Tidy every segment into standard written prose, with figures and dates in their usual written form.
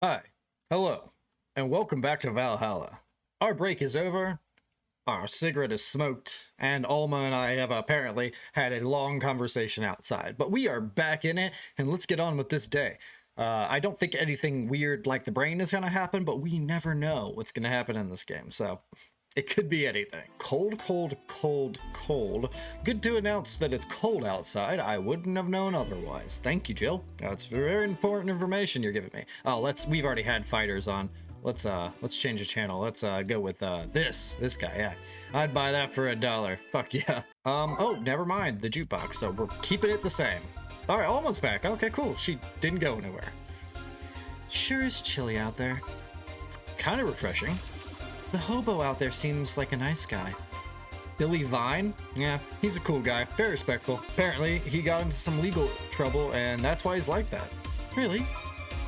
Hi, hello, and welcome back to Valhalla. Our break is over, our cigarette is smoked, and Alma and I have apparently had a long conversation outside. But we are back in it, and let's get on with this day. I don't think anything weird like the brain is going to happen, but we never know what's going to happen in this game, so it could be anything. Cold, cold, cold, cold. Good to announce that it's cold outside. I wouldn't have known otherwise. Thank you, Jill. That's very important information you're giving me. Oh, we've already had fighters on. Let's change the channel. Let's go with this guy. Yeah, I'd buy that for $1. Fuck yeah. Oh, never mind the jukebox. So we're keeping it the same. All right, almost back. Okay, cool. She didn't go anywhere. Sure is chilly out there. It's kind of refreshing. The hobo out there seems like a nice guy. Billy Vine? Yeah, he's a cool guy, very respectful. Apparently, he got into some legal trouble, and that's why he's like that. Really?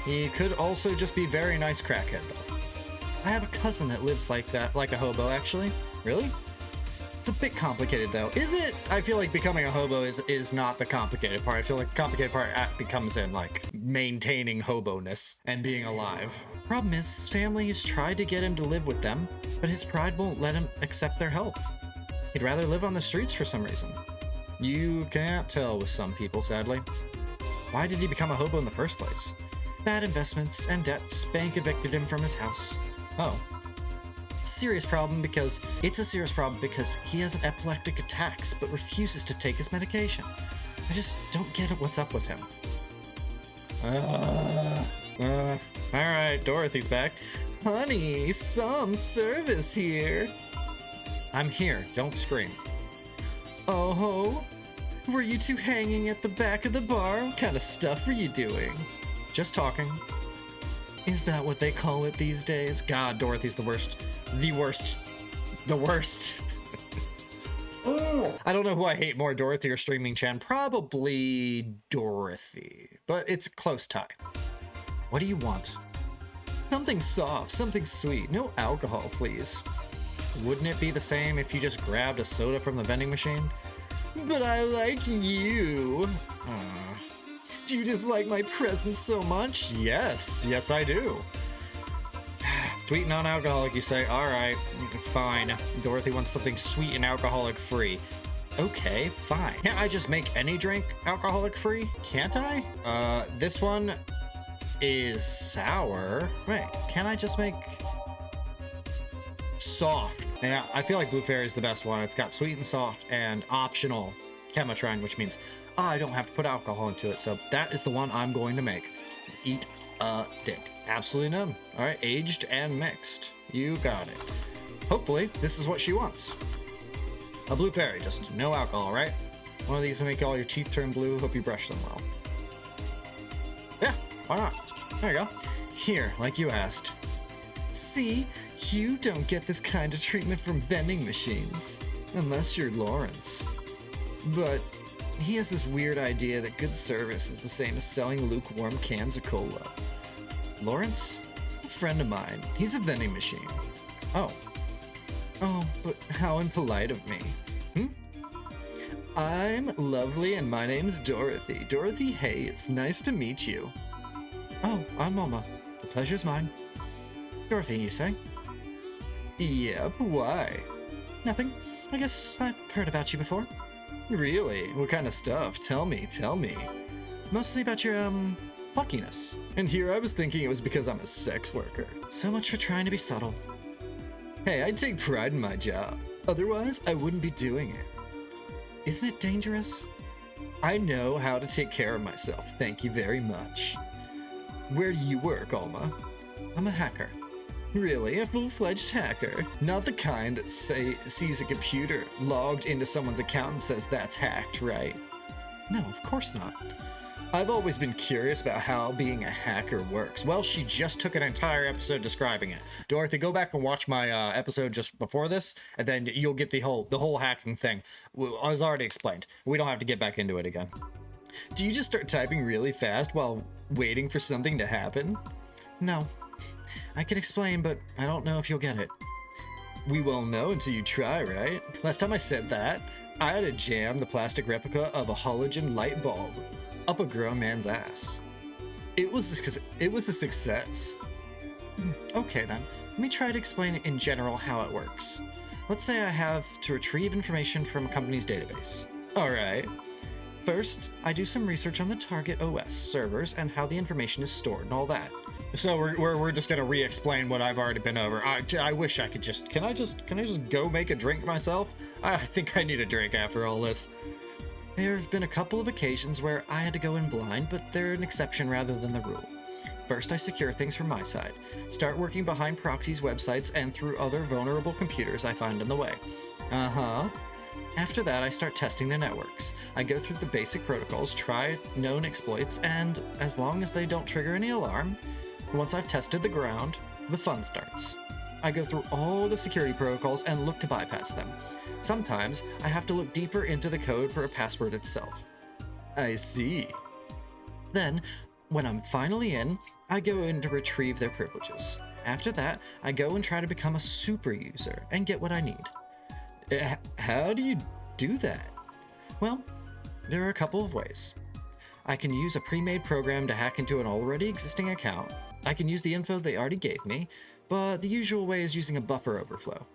He could also just be very nice crackhead, though. I have a cousin that lives like that, like a hobo, actually. Really? It's a bit complicated, though. Is it? I feel like becoming a hobo is not the complicated part. I feel like the complicated part becomes in, like, maintaining hobo-ness and being alive. Problem is, his family has tried to get him to live with them, but his pride won't let him accept their help. He'd rather live on the streets for some reason. You can't tell with some people, sadly. Why did he become a hobo in the first place? Bad investments and debts. Bank evicted him from his house. Oh. It's a serious problem because he has an epileptic attacks but refuses to take his medication. I just don't get what's up with him. Alright, Dorothy's back. Honey, some service here. I'm here, don't scream. Oh, were you two hanging at the back of the bar? What kind of stuff were you doing? Just talking. Is that what they call it these days? God, Dorothy's the worst. The worst. The worst. I don't know who I hate more, Dorothy or Streaming Chan. Probably Dorothy, but it's a close tie. What do you want? Something soft, something sweet. No alcohol, please. Wouldn't it be the same if you just grabbed a soda from the vending machine? But I like you. Do you dislike my presence so much? Yes, yes I do. Sweet and non-alcoholic, you say? Alright, fine. Dorothy wants something sweet and alcoholic-free. Okay, fine. Can't I just make any drink alcoholic-free? Can't I? This one is sour. Wait, can't I just make soft? Yeah, I feel like Blue Fairy is the best one. It's got sweet and soft and optional Chemotron, which means I don't have to put alcohol into it. So that is the one I'm going to make. Eat a dick. Absolutely none. All right, aged and mixed. You got it. Hopefully, this is what she wants. A Blue Fairy, just no alcohol, right? One of these to make all your teeth turn blue. Hope you brush them well. Yeah, why not? There you go. Here, like you asked. See, you don't get this kind of treatment from vending machines. Unless you're Lawrence. But he has this weird idea that good service is the same as selling lukewarm cans of cola. Lawrence? A friend of mine. He's a vending machine. Oh. Oh, but how impolite of me. I'm lovely and my name's Dorothy. Dorothy Hayes. Nice to meet you. Oh, I'm Mama. The pleasure's mine. Dorothy, you say? Yep, why? Nothing. I guess I've heard about you before. Really? What kind of stuff? Tell me. Mostly about your, pluckiness. And here I was thinking it was because I'm a sex worker. So much for trying to be subtle. Hey, I take pride in my job. Otherwise, I wouldn't be doing it. Isn't it dangerous? I know how to take care of myself, thank you very much. Where do you work, Alma? I'm a hacker. Really? A full-fledged hacker? Not the kind that sees a computer logged into someone's account and says that's hacked, right? No, of course not. I've always been curious about how being a hacker works. Well, she just took an entire episode describing it. Dorothy, go back and watch my episode just before this, and then you'll get the whole hacking thing. It was already explained. We don't have to get back into it again. Do you just start typing really fast while waiting for something to happen? No. I can explain, but I don't know if you'll get it. We won't know until you try, right? Last time I said that, I had to jam the plastic replica of a halogen light bulb up a grown man's ass. It was a success. Okay then, let me try to explain in general how it works. Let's say I have to retrieve information from a company's database. Alright. First, I do some research on the target OS servers and how the information is stored and all that. So we're just gonna re-explain what I've already been over. I wish I could just... Can I just go make a drink myself? I think I need a drink after all this. There have been a couple of occasions where I had to go in blind, but they're an exception rather than the rule. First, I secure things from my side, start working behind proxies, websites, and through other vulnerable computers I find in the way. After that, I start testing the networks. I go through the basic protocols, try known exploits, and as long as they don't trigger any alarm, once I've tested the ground, the fun starts. I go through all the security protocols and look to bypass them. Sometimes, I have to look deeper into the code for a password itself. I see. Then, when I'm finally in, I go in to retrieve their privileges. After that, I go and try to become a super user and get what I need. How do you do that? Well, there are a couple of ways. I can use a pre-made program to hack into an already existing account. I can use the info they already gave me, but the usual way is using a buffer overflow.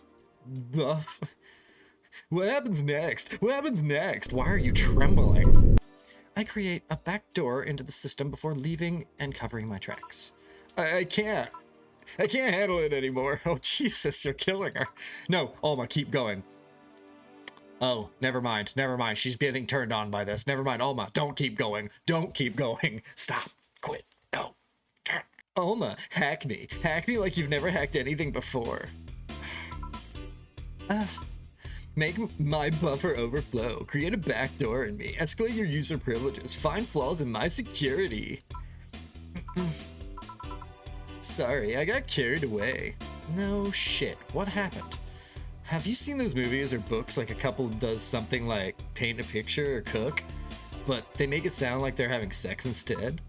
Buff? What happens next? What happens next? Why are you trembling? I create a backdoor into the system before leaving and covering my tracks. I can't handle it anymore. Oh, Jesus, you're killing her. No, Alma, keep going. Oh, never mind. She's getting turned on by this. Never mind, Alma, don't keep going. Don't keep going. Stop. Quit. No. Alma, hack me. Hack me like you've never hacked anything before. Make my buffer overflow. Create a backdoor in me. Escalate your user privileges. Find flaws in my security. Sorry, I got carried away. No shit. What happened? Have you seen those movies or books like a couple does something like paint a picture or cook, but they make it sound like they're having sex instead?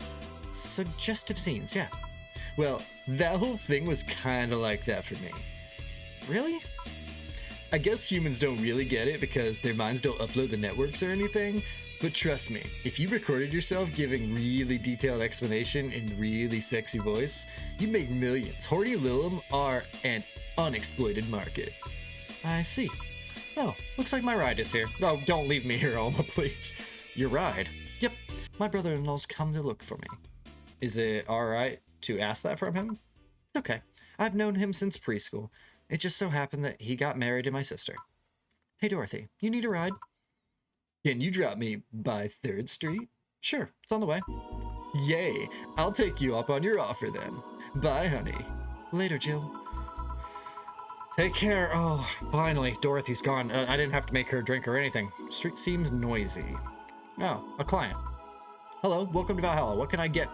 Suggestive scenes, yeah. Well, that whole thing was kinda like that for me. Really? I guess humans don't really get it because their minds don't upload the networks or anything, but trust me, if you recorded yourself giving really detailed explanation in really sexy voice, you'd make millions. Horny Lilum are an unexploited market. I see. Oh, looks like my ride is here. Oh, don't leave me here, Alma, please. Your ride? Yep, my brother-in-law's come to look for me. Is it alright to ask that from him? It's okay. I've known him since preschool. It just so happened that he got married to my sister. Hey, Dorothy, you need a ride? Can you drop me by 3rd Street? Sure, it's on the way. Yay, I'll take you up on your offer then. Bye, honey. Later, Jill. Take care. Oh, finally, Dorothy's gone. I didn't have to make her a drink or anything. Street seems noisy. Oh, a client. Hello, welcome to Valhalla. What can I get?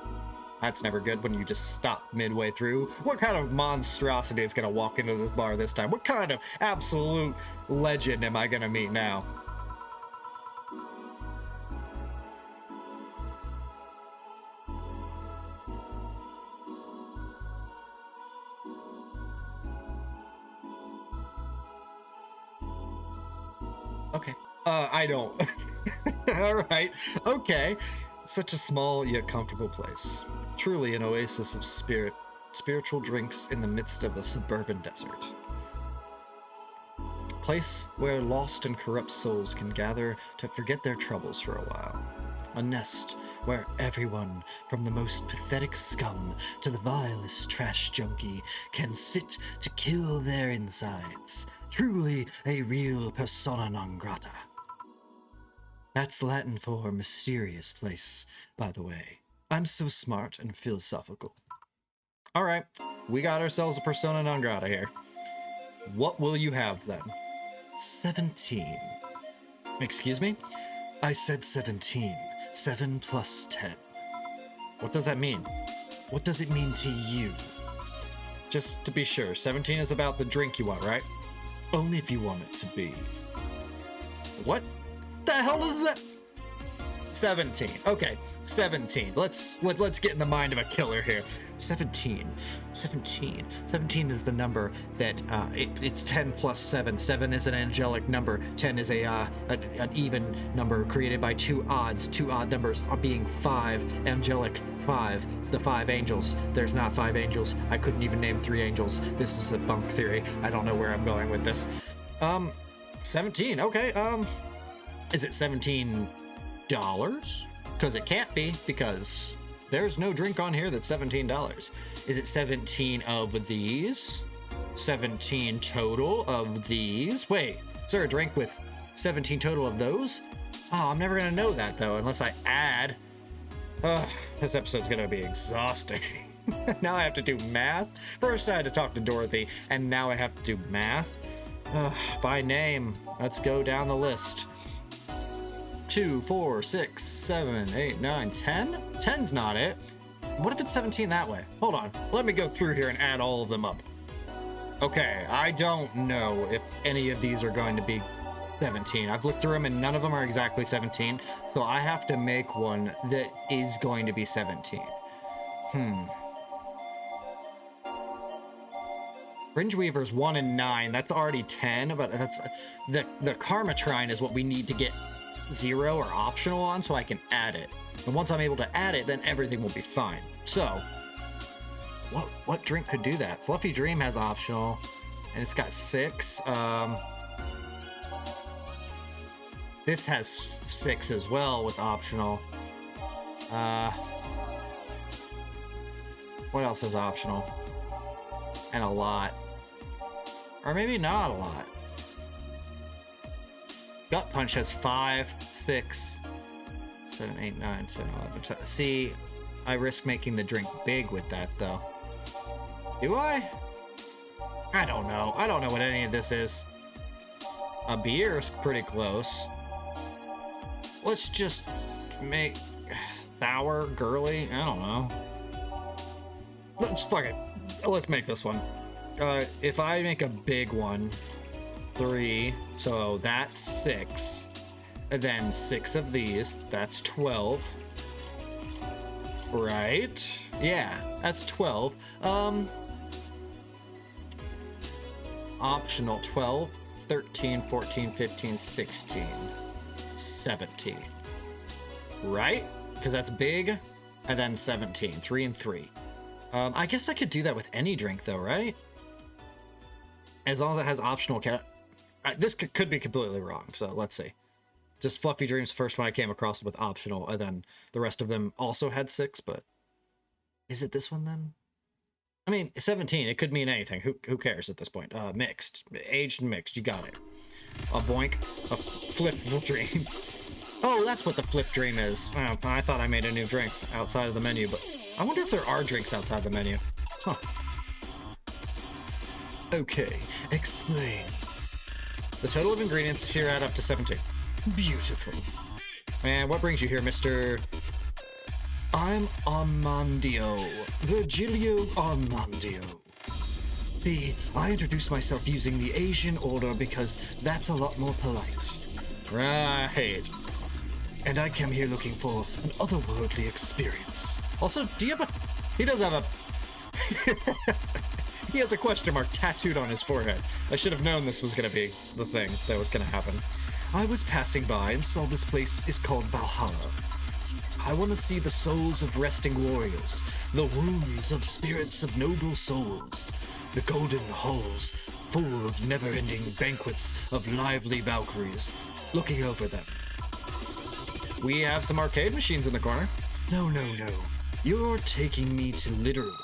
That's never good when you just stop midway through. What kind of monstrosity is gonna walk into this bar this time? What kind of absolute legend am I gonna meet now? Okay. I don't. Alright. Okay. Such a small yet comfortable place. Truly an oasis of spiritual drinks in the midst of the suburban desert. Place where lost and corrupt souls can gather to forget their troubles for a while. A nest where everyone, from the most pathetic scum to the vilest trash junkie, can sit to kill their insides. Truly a real persona non grata. That's Latin for mysterious place, by the way. I'm so smart and philosophical. Alright, we got ourselves a persona non grata here. What will you have then? 17. Excuse me? I said 17. 7 plus 10. What does that mean? What does it mean to you? Just to be sure, 17 is about the drink you want, right? Only if you want it to be. What the hell is that? 17. Okay, 17. Let's get in the mind of a killer here. 17. 17 is the number that it's 10 plus 7. 7 is an angelic number. 10 is an even number created by two odds. Two odd numbers are being 5. Angelic 5. The 5 angels. There's not 5 angels. I couldn't even name 3 angels. This is a bunk theory. I don't know where I'm going with this. 17. Okay. Is it $17? Because it can't be, because there's no drink on here that's $17. Is it 17 of these? 17 total of these? Wait, is there a drink with 17 total of those? Oh, I'm never gonna know that though, unless I add. This episode's gonna be exhausting. Now I have to do math. First I had to talk to Dorothy, and now I have to do math. By name, let's go down the list. 2, 4, 6, 7, 8, 9, 10? 10's not it. What if it's 17 that way? Hold on. Let me go through here and add all of them up. Okay, I don't know if any of these are going to be 17. I've looked through them and none of them are exactly 17. So I have to make one that is going to be 17. Fringe Weaver's 1 and 9. That's already 10, but that's the Karmatrine is what we need to get 0 or optional on, so I can add it. And once I'm able to add it, then everything will be fine. So, what drink could do that? Fluffy Dream has optional, and it's got 6. This has 6 as well with optional. What else is optional? And a lot. Or maybe not a lot. Gut Punch has 5, 6, 7, 8, 9, 10, 11. See, I risk making the drink big with that, though. Do I? I don't know. I don't know what any of this is. A beer is pretty close. Let's just make sour, girly. I don't know. Fuck it. Let's make this one. If I make a big one, 3, so that's 6, and then 6 of these, that's 12, right? Yeah, that's 12. Optional 12, 13, 14, 15, 16, 17, right? Because that's big, and then 17, 3 and 3. I guess I could do that with any drink though, right? As long as it has optional this could be completely wrong, so let's see. Just Fluffy Dreams, first one I came across with optional, and then the rest of them also had 6, but is it this one then? I mean, 17, it could mean anything. Who cares at this point? Mixed. Aged and mixed, you got it. A boink. A Flip Dream. Oh, that's what the Flip Dream is. Oh, I thought I made a new drink outside of the menu, but I wonder if there are drinks outside the menu. Huh. Okay, explain. The total of ingredients here add up to 17. Beautiful. And what brings you here, Mr. I'm Armandio. Virgilio Armandio. See, I introduced myself using the Asian order because that's a lot more polite. Right. And I came here looking for an otherworldly experience. Also, do you have a... He does have a... He has a question mark tattooed on his forehead. I should have known this was going to be the thing that was going to happen. I was passing by and saw this place is called Valhalla. I want to see the souls of resting warriors, the wounds of spirits of noble souls, the golden halls full of never-ending banquets of lively Valkyries, looking over them. We have some arcade machines in the corner. No. You're taking me too literally.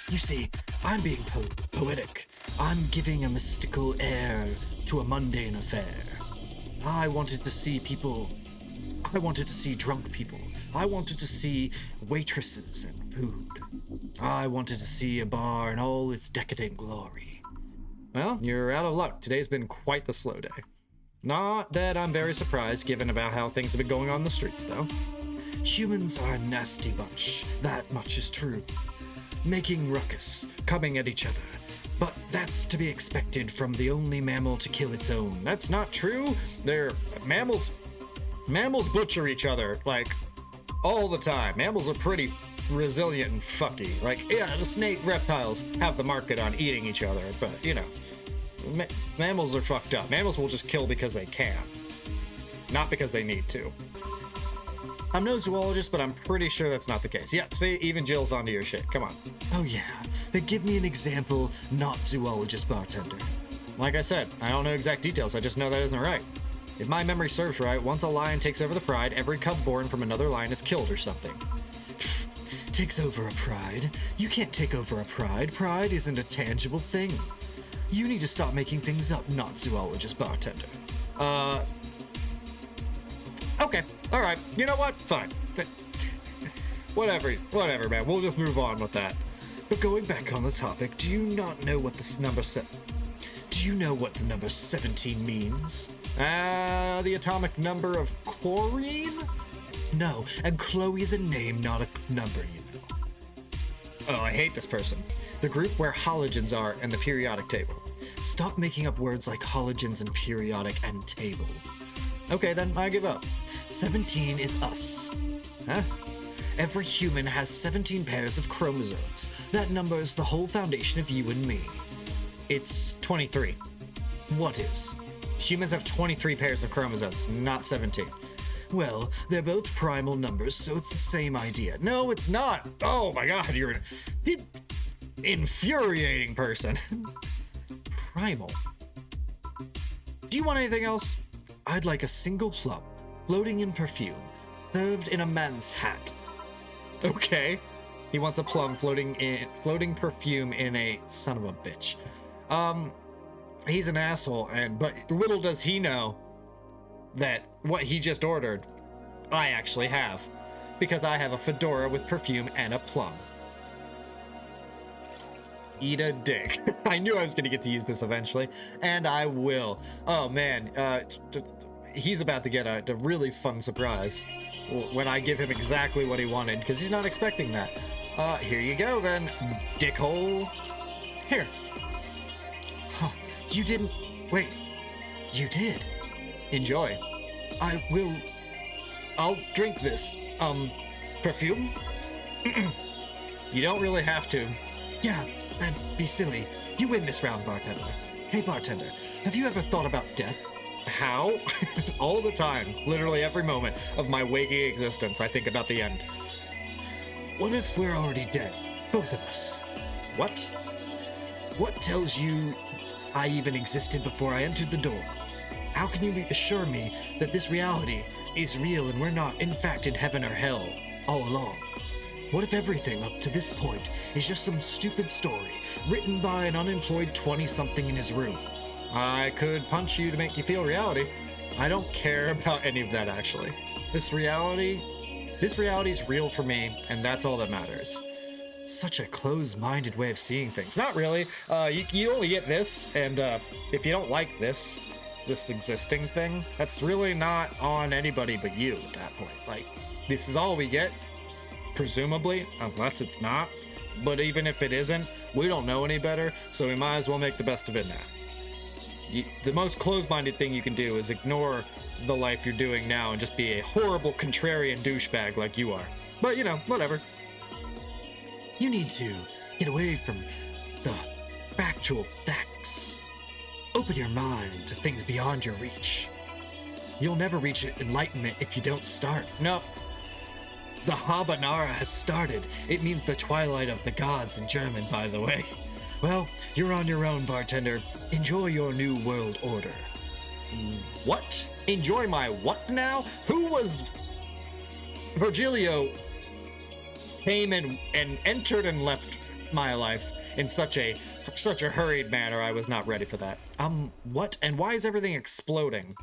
You see, I'm being poetic. I'm giving a mystical air to a mundane affair. I wanted to see people. I wanted to see drunk people. I wanted to see waitresses and food. I wanted to see a bar in all its decadent glory. Well, you're out of luck. Today's been quite the slow day. Not that I'm very surprised, given about how things have been going on the streets, though. Humans are a nasty bunch. That much is true. Making ruckus, coming at each other. But that's to be expected from the only mammal to kill its own. That's not true. Mammals Mammals butcher each other, like, all the time. Mammals are pretty resilient and fucky. Like, yeah, the snake reptiles have the market on eating each other, but, you know, mammals are fucked up. Mammals will just kill because they can, not because they need to. I'm no zoologist, but I'm pretty sure that's not the case. Yeah, see, even Jill's onto your shit. Come on. Oh yeah, then give me an example, not zoologist bartender. Like I said, I don't know exact details, I just know that isn't right. If my memory serves right, once a lion takes over the pride, every cub born from another lion is killed or something. Takes over a pride? You can't take over a pride. Pride isn't a tangible thing. You need to stop making things up, not zoologist bartender. Okay, alright, you know what? Fine. Whatever, man, we'll just move on with that. But going back on the topic, do you not know what this number Do you know what the number 17 means? The atomic number of chlorine? No, and Chloe is a name, not a number, you know. Oh, I hate this person. The group where halogens are and the periodic table. Stop making up words like halogens and periodic and table. Okay, then, I give up. 17 is us. Huh? Every human has 17 pairs of chromosomes. That number is the whole foundation of you and me. It's 23. What is? Humans have 23 pairs of chromosomes, not 17. Well, they're both primal numbers, so it's the same idea. No, it's not! Oh my god, you're an infuriating person. Primal. Do you want anything else? I'd like a single plum, floating in perfume, served in a man's hat. Okay. He wants a plum floating perfume in a son of a bitch. He's an asshole, but little does he know that what he just ordered, I actually have. Because I have a fedora with perfume and a plum. Eat a dick. I knew I was going to get to use this eventually, and I will. Oh man, he's about to get a really fun surprise when I give him exactly what he wanted, because he's not expecting that. Here you go then, dickhole. Here. Huh, you didn't... Wait, you did. Enjoy. I'll drink this. Perfume? You don't really have to. Yeah, that'd be silly. You win this round, bartender. Hey, bartender, have you ever thought about death? How? All the time. Literally every moment of my waking existence, I think about the end. What if we're already dead? Both of us. What? What tells you I even existed before I entered the door? How can you assure me that this reality is real and we're not, in fact, in heaven or hell all along? What if everything up to this point is just some stupid story written by an unemployed 20-something in his room? I could punch you to make you feel reality. I don't care about any of that, actually. This reality is real for me, and that's all that matters. Such a closed-minded way of seeing things. Not really. You only get this, and if you don't like this existing thing, that's really not on anybody but you at that point. Like, this is all we get, presumably, unless it's not. But even if it isn't, we don't know any better, so we might as well make the best of it now. The most closed-minded thing you can do is ignore the life you're doing now and just be a horrible contrarian douchebag like you are. But, you know, whatever. You need to get away from the factual facts. Open your mind to things beyond your reach. You'll never reach enlightenment if you don't start. No. The Habanara has started. It means the twilight of the gods in German, by the way. Well, you're on your own, bartender. Enjoy your new world order. What? Enjoy my what now? Who was... Virgilio came and entered and left my life in such a hurried manner. I was not ready for that. What? And why is everything exploding?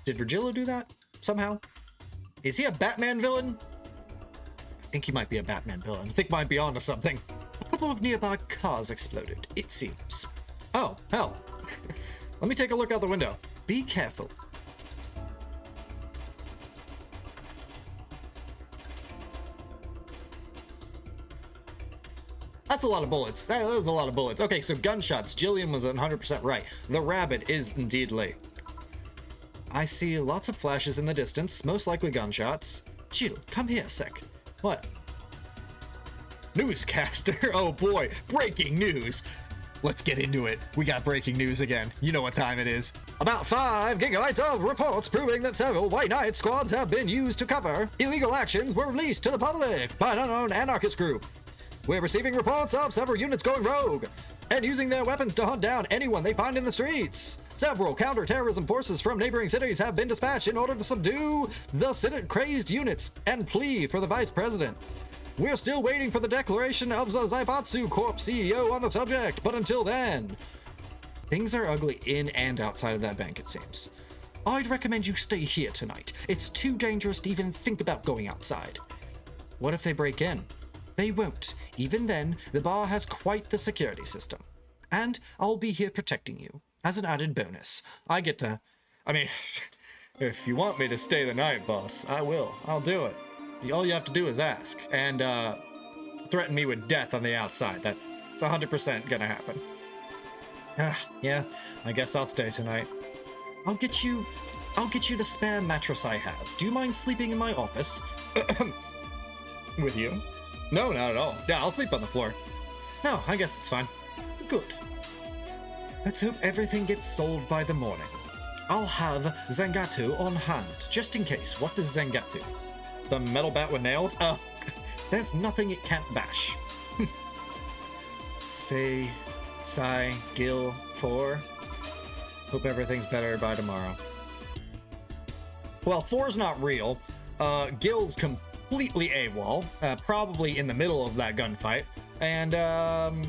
Did Virgilio do that somehow? Is he a Batman villain? I think he might be a Batman villain. I think might be onto something. A couple of nearby cars exploded, it seems. Oh, hell. Let me take a look out the window. Be careful. That's a lot of bullets. That is a lot of bullets. Okay, so gunshots. Jillian was 100% right. The rabbit is indeed late. I see lots of flashes in the distance, most likely gunshots. Jill, come here a sec. What? Newscaster. Oh boy, breaking news. Let's get into it. We got breaking news again. You know what time it is. About 5 gigabytes of reports proving that several white knight squads have been used to cover illegal actions were released to the public by an unknown anarchist group. We're receiving reports of several units going rogue and using their weapons to hunt down anyone they find in the streets. Several counter-terrorism forces from neighboring cities have been dispatched in order to subdue the crazed units and plea for the vice president. We're still waiting for the declaration of the Zaibatsu Corp CEO on the subject, but until then, things are ugly in and outside of that bank, it seems. I'd recommend you stay here tonight. It's too dangerous to even think about going outside. What if they break in? They won't. Even then, the bar has quite the security system. And I'll be here protecting you. As an added bonus, I get to... I mean, if you want me to stay the night, boss, I will. I'll do it. All you have to do is ask, and threaten me with death on the outside. That's 100% gonna happen. Yeah, I guess I'll stay tonight. I'll get you the spare mattress I have. Do you mind sleeping in my office? With you? No, not at all. Yeah, I'll sleep on the floor. No, I guess it's fine. Good. Let's hope everything gets sold by the morning. I'll have Zangatsu on hand, just in case. What does Zangatsu? The metal bat with nails? Oh, there's nothing it can't bash. Say, sigh, Gil, for. Hope everything's better by tomorrow. Well, 4's not real. Gil's completely AWOL, probably in the middle of that gunfight. And,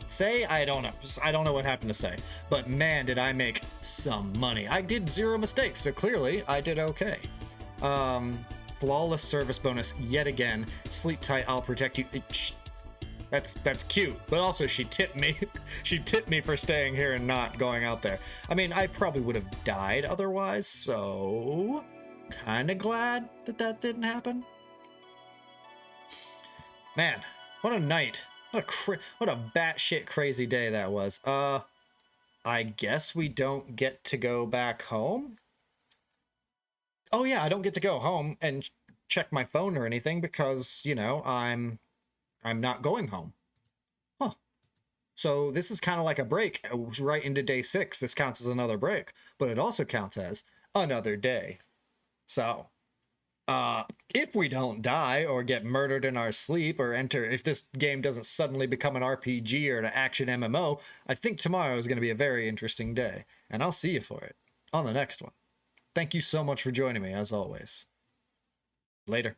Say, I don't know. I don't know what happened to Say. But man, did I make some money. I did 0 mistakes, so clearly I did okay. Flawless service bonus yet again. Sleep tight, I'll protect you. That's cute, but also she tipped me. She tipped me for staying here and not going out there. I mean, I probably would have died otherwise, so kind of glad that didn't happen. Man, what a night. What a batshit crazy day that was. I guess we don't get to go back home? Oh yeah, I don't get to go home and check my phone or anything because, you know, I'm not going home. Huh. So this is kind of like a break right into day 6. This counts as another break, but it also counts as another day. So, if we don't die or get murdered in our sleep or if this game doesn't suddenly become an RPG or an action MMO, I think tomorrow is going to be a very interesting day, and I'll see you for it on the next one. Thank you so much for joining me, as always. Later.